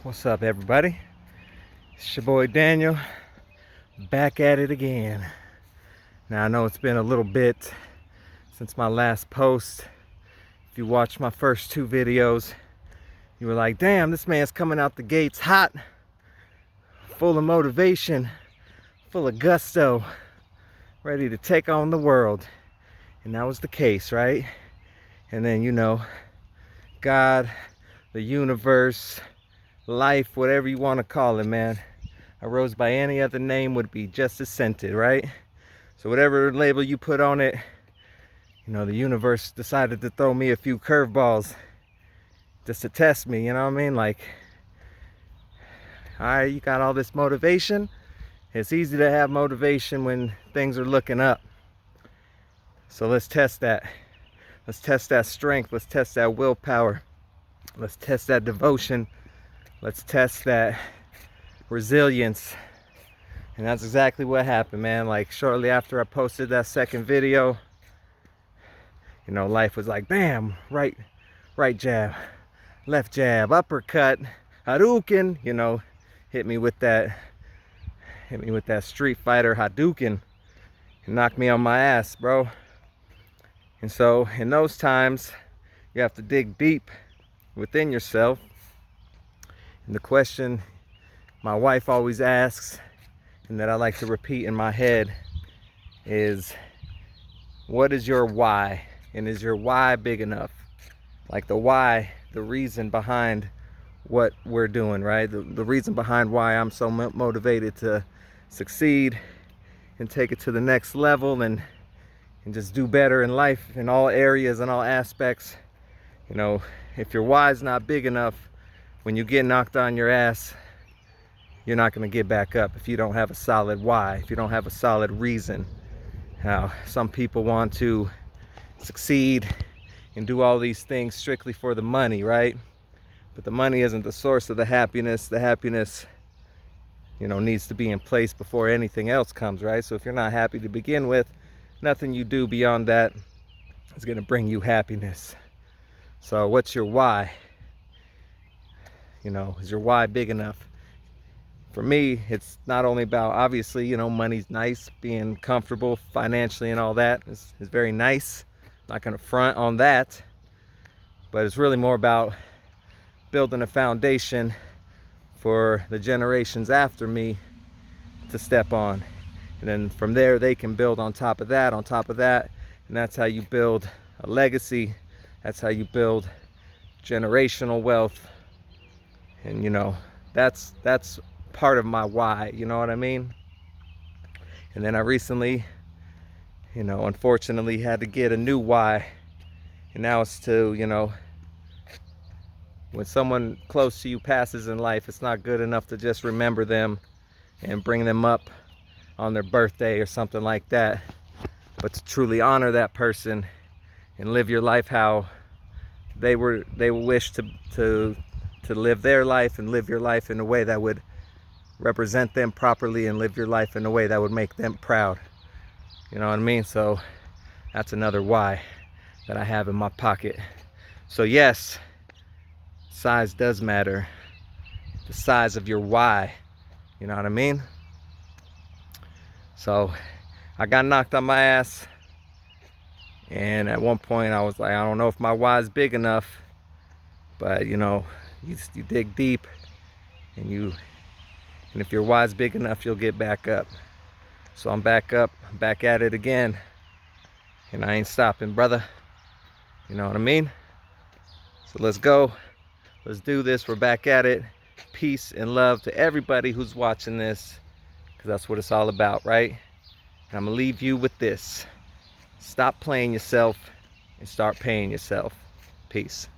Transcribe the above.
What's up, everybody? It's your boy Daniel, back at it again. Now, I know it's been a little bit since my last post. If you watched my first two videos, you were like, damn, this man's coming out the gates hot, full of motivation, full of gusto, ready to take on the world. And that was the case, right? And then, God, the universe, life, whatever you want to call it, man. I rose by any other name would be just as scented, right? So whatever label you put on it, the universe decided to throw me a few curveballs just to test me, you know what I mean? Like, all right, you got all this motivation. It's easy to have motivation when things are looking up. So let's test that. Let's test that strength. Let's test that willpower. Let's test that devotion. Let's test that resilience. And that's exactly what happened, man. Like, shortly after I posted that second video, life was like, bam, right jab, left jab, uppercut, Hadouken, hit me with that Street Fighter Hadouken and knocked me on my ass, bro. And so in those times, you have to dig deep within yourself. And the question my wife always asks, and that I like to repeat in my head, is, what is your why? And is your why big enough? Like the why, the reason behind what we're doing, right? The reason behind why I'm so motivated to succeed and take it to the next level and just do better in life in all areas and all aspects. If your why is not big enough, when you get knocked on your ass, you're not going to get back up if you don't have a solid why, if you don't have a solid reason. Now, some people want to succeed and do all these things strictly for the money, right? But the money isn't the source of the happiness. The happiness, needs to be in place before anything else comes, right? So if you're not happy to begin with, nothing you do beyond that is going to bring you happiness. So what's your why? Is your why big enough? For me, it's not only about, obviously, money's nice, being comfortable financially and all that is very nice. Not going to front on that. But it's really more about building a foundation for the generations after me to step on. And then from there, they can build on top of that, and that's how you build a legacy. That's how you build generational wealth. And that's part of my why, you know what I mean? And then I recently, unfortunately had to get a new why. And now it's to, when someone close to you passes in life, it's not good enough to just remember them and bring them up on their birthday or something like that, but to truly honor that person and live your life how they wish to live their life, and live your life in a way that would represent them properly, and live your life in a way that would make them proud. You know what I mean? So that's another why that I have in my pocket. So yes, size does matter. The size of your why. You know what I mean? So I got knocked on my ass, and at one point I was like, I don't know if my why is big enough, but you dig deep, and if your why is big enough, you'll get back up. So I'm back up, back at it again, and I ain't stopping, brother. You know what I mean? So let's go. Let's do this. We're back at it. Peace and love to everybody who's watching this, because that's what it's all about, right? And I'm gonna leave you with this. Stop playing yourself and start paying yourself. Peace.